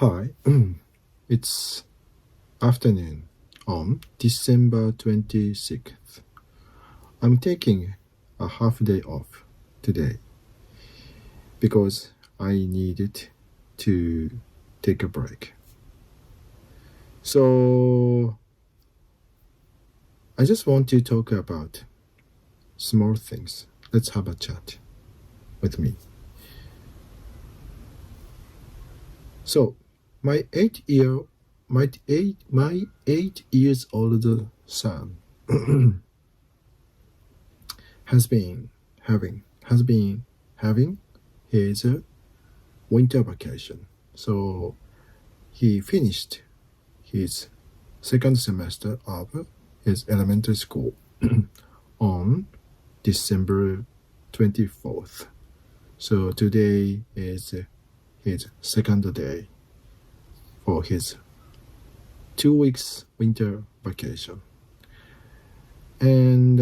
Hi, it's afternoon on December 26th. I'm taking a half day off today because I needed to take a break. So I just want to talk about small things. Let's have a chat with me. So my 8 years old son has been having his winter vacation. So he finished his second semester of his elementary school on December 24th. So today is his second day for his 2 weeks winter vacation. And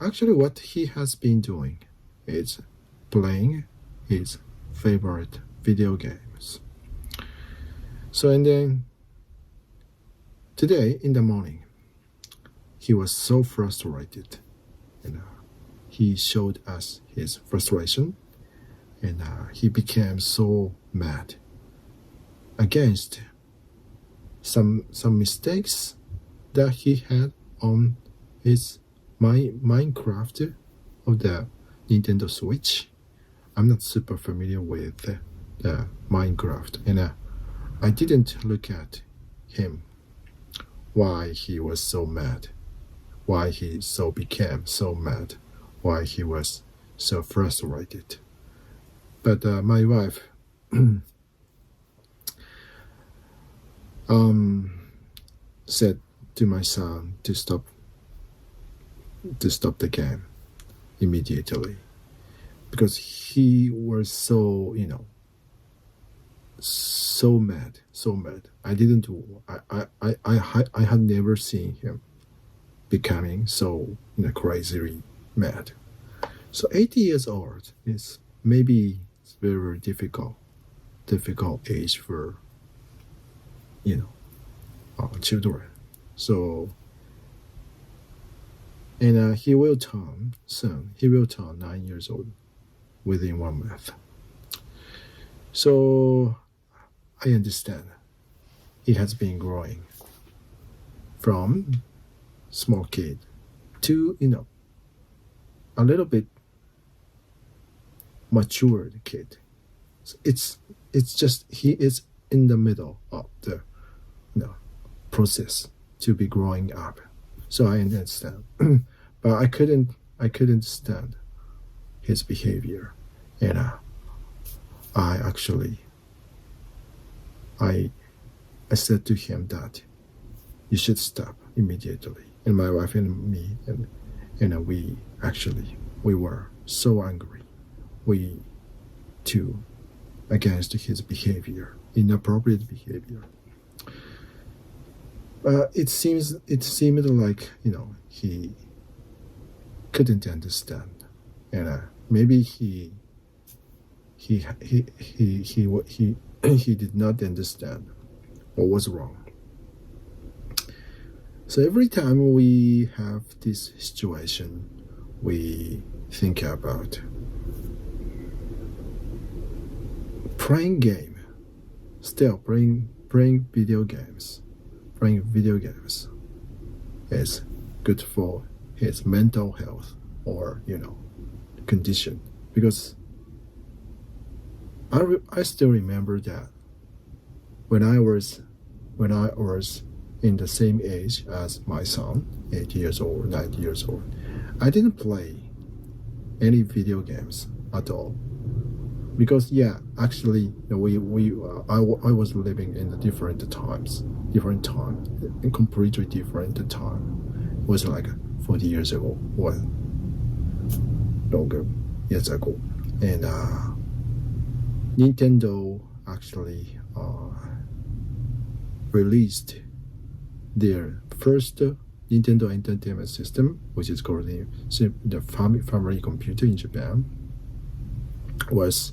actually what he has been doing is playing his favorite video games. So and then today in the morning he was so frustrated, and he showed us his frustration, and he became so mad against some mistakes that he had on his Minecraft of the Nintendo Switch. I'm not super familiar with the Minecraft, and I didn't look at him why he was so mad, why he became so mad, why he was so frustrated. But my wife said to my son to stop the game immediately, because he was so mad. I had never seen him becoming so crazily mad. So 80 years old is maybe very difficult age for children. So and he will turn 9 years old within 1 month. So I understand he has been growing from small kid to a little bit matured kid. It's just he is in the middle of the process to be growing up. So I understand, but I couldn't stand his behavior, and I said to him that you should stop immediately. And my wife and me and we were so angry. We too against his behavior, inappropriate behavior. It seemed like he couldn't understand, and maybe he did not understand what was wrong. So every time we have this situation, we think about playing video games. Playing video games is good for his mental health or condition, because I still remember that when I was in the same age as my son, 8 years old, 9 years old, I didn't play any video games at all. Because I was living in a different time, in completely different time. It was like 40 years ago or longer years ago, and Nintendo actually released their first Nintendo Entertainment System, which is called the family computer in Japan. Was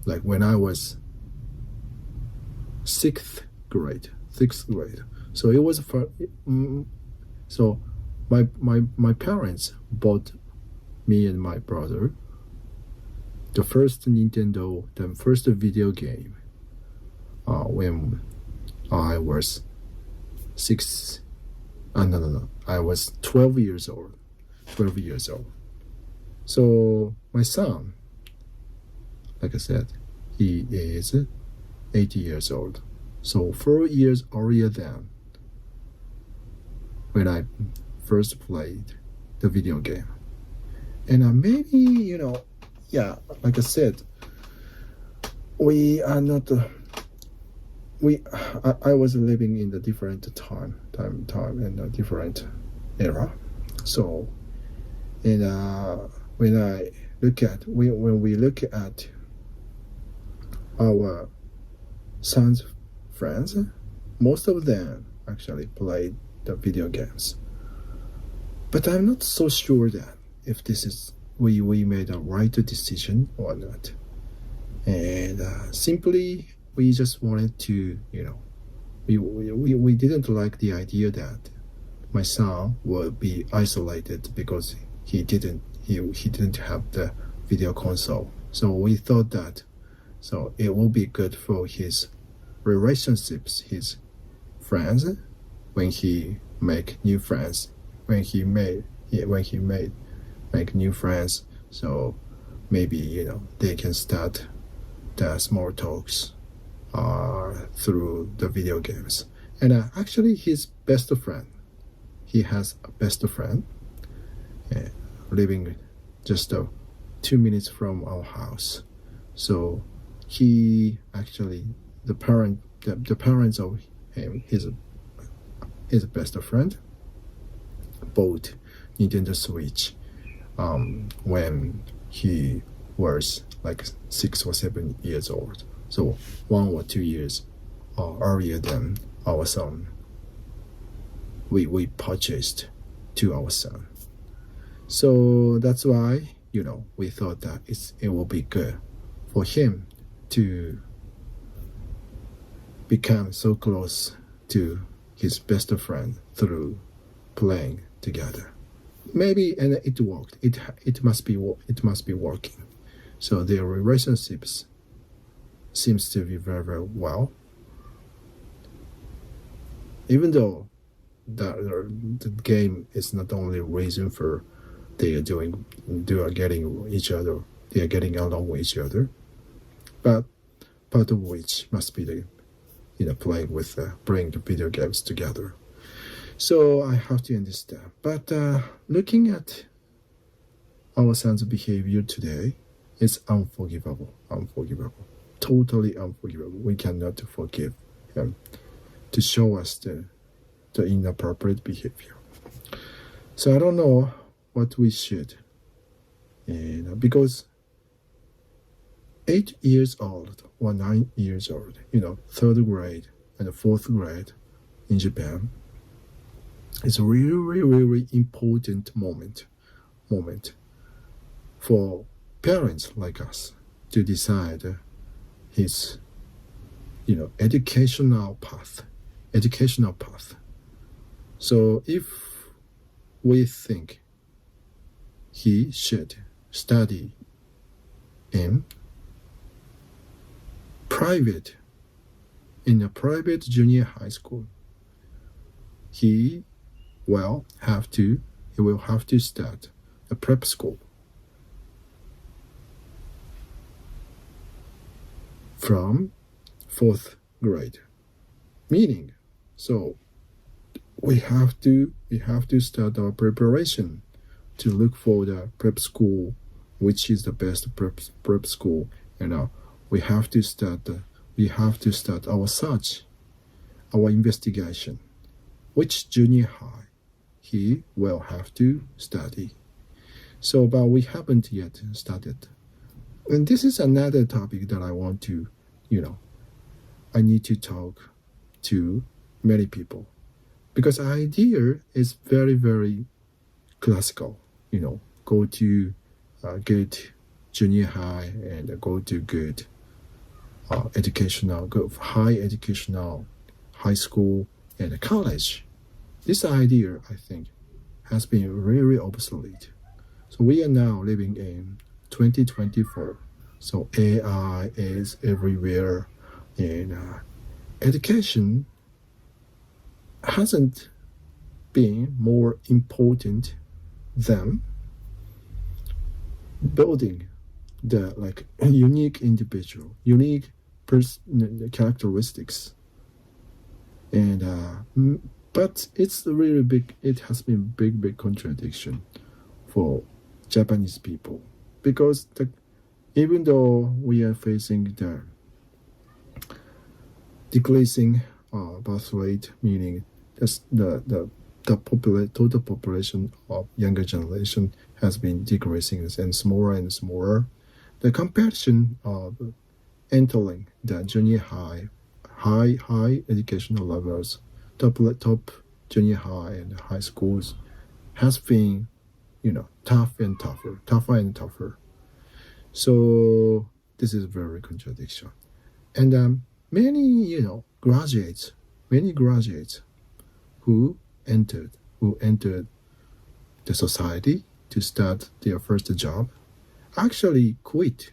like when I was sixth grade. So it was for so my parents bought me and my brother the first video game when I was six. No. I was 12 years old. 12 years old. So my son, like I said, he is 80 years old. So 4 years earlier than when I first played the video game. And maybe, like I said, we are not. I was living in a different time and a different era. So, and when we look at our son's friends, most of them actually played the video games. But I'm not so sure that if this is we made a right decision or not. And simply we just wanted to, we didn't like the idea that my son would be isolated because he didn't have the video console. So we thought that it will be good for his relationships, his friends, when he make new friends, make new friends. So maybe they can start the small talks through the video games. And actually his best friend, he has a best friend living just 2 minutes from our house. So he actually, the parents of him, his best friend, bought Nintendo Switch when he was like 6 or 7 years old. So 1 or 2 years earlier than our son, we purchased to our son. So that's why we thought that it will be good for him to become so close to his best friend through playing together. Maybe, and it worked. It must be working. So their relationships seems to be very, very well. Even though the game is not only a reason for they are getting along with each other, but part of which must be the playing the video games together. So I have to understand. But looking at our son's behavior today, it's unforgivable. Totally unforgivable. We cannot forgive him to show us the inappropriate behavior. So I don't know what we should, because 8 years old or 9 years old, third grade and fourth grade in Japan, is a really, really, really important moment for parents like us to decide his, educational path. So if we think he should study in a private junior high school, he will have to start a prep school from 4th grade. Meaning, so we have to start our preparation to look for the prep school, which is the best prep school, and we have to start our search, our investigation, which junior high he will have to study. So, but we haven't yet started. And this is another topic that I want to, I need to talk to many people, because idea is very, very classical. Go to good junior high and go to good educational, high school and college. This idea, I think, has been really obsolete. So we are now living in 2024. So AI is everywhere, and education hasn't been more important than building the unique individual, unique characteristics, and but it's really big. It has been big contradiction for Japanese people, because even though we are facing the decreasing birth rate, meaning the total population of younger generation has been decreasing and smaller. The comparison of entering the junior high educational levels, top junior high and high schools, has been, tougher and tougher. So this is very contradiction, and many graduates who entered the society to start their first job actually quit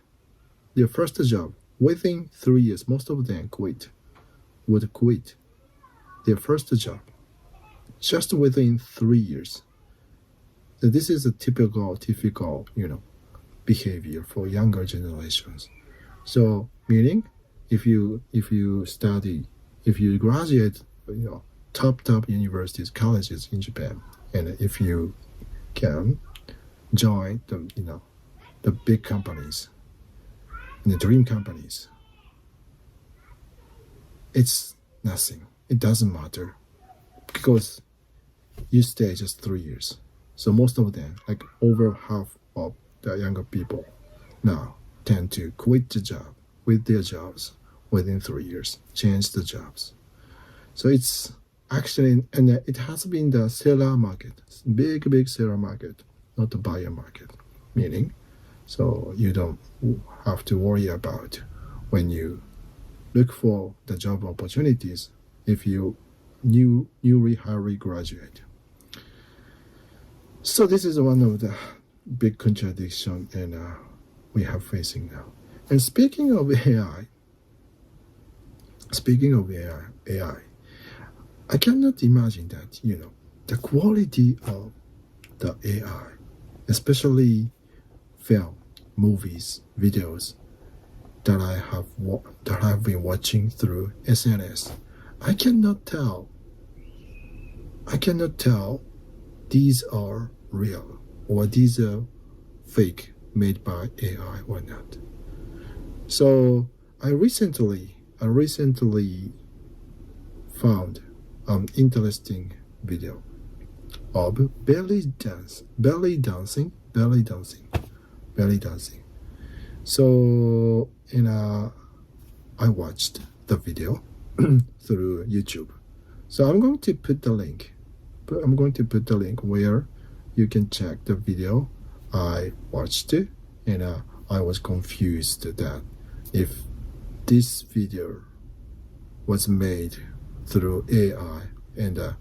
their first job within 3 years. Most of them would quit their first job just within 3 years. So this is a typical behavior for younger generations. So meaning, if you graduate, top universities, colleges in Japan, and if you can join the big companies, the dream companies, it's nothing. It doesn't matter, because you stay just 3 years. So most of them, over half of the younger people now, tend to quit their jobs within 3 years, change the jobs. So it's actually, and it has been the seller market, big seller market, not the buyer market. Meaning, so you don't have to worry about when you look for the job opportunities if you newly graduate. So this is one of the big contradiction and we have facing now. And speaking of AI, I cannot imagine that, the quality of the AI, especially film, movies, videos that I have been watching through SNS. I cannot tell these are real or these are fake, made by AI or not. So I recently found an interesting video of belly dancing. So, I watched the video through YouTube. So I'm going to put the link. Where you can check the video I watched, and I was confused that if this video was made through AI and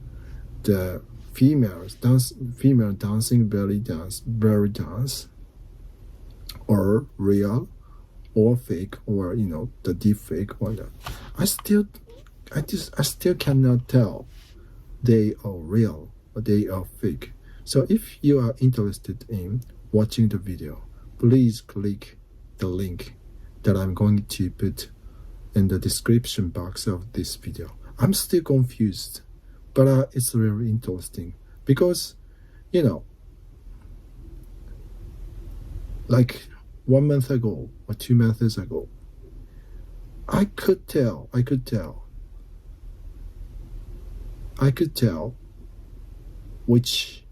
the female dancing belly dance, or real or fake, or the deep fake or not. I still cannot tell they are real or they are fake. So if you are interested in watching the video, please click the link that I'm going to put in the description box of this video. I'm still confused, but it's very interesting because, like 1 month ago or 2 months ago, I could tell which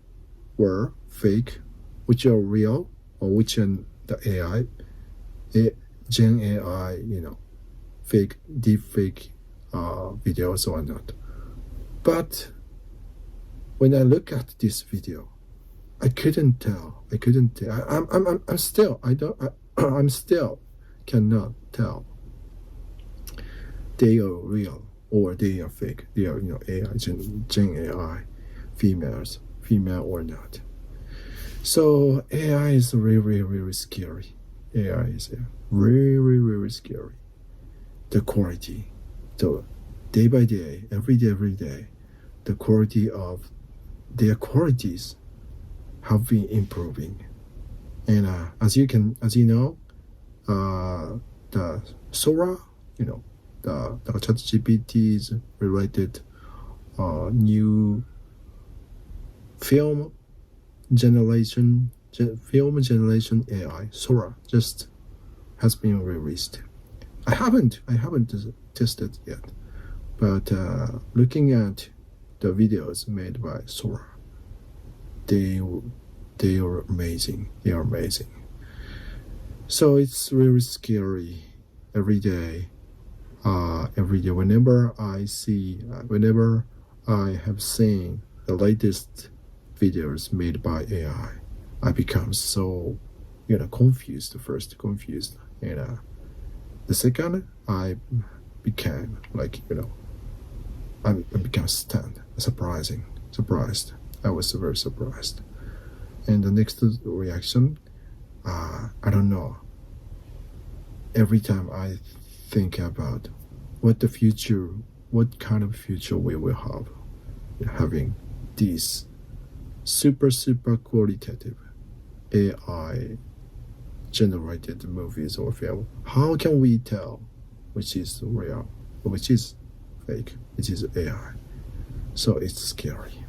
were fake, which are real, or which are the AI, Gen AI, fake, deep fake videos or not. But when I look at this video, I couldn't tell. I'm still cannot tell they are real or they are fake. They are, AI, Gen AI, female or not. So AI is really, really scary. AI is really, really scary. The quality, the day by day, every day, the quality of their qualities have been improving. And as you know, the Sora, the ChatGPT's related new film generation AI, Sora, just has been released. I haven't tested yet, but looking at the videos made by Sora, they are amazing. They are amazing. So it's really scary every day. Whenever I have seen the latest videos made by AI, I become so, confused. First confused, and the second I became I became surprised. I was very surprised. And the next reaction, I don't know. Every time I think about what kind of future we will have, having these super qualitative AI generated movies or film, how can we tell which is real, which is fake, which is AI? So it's scary.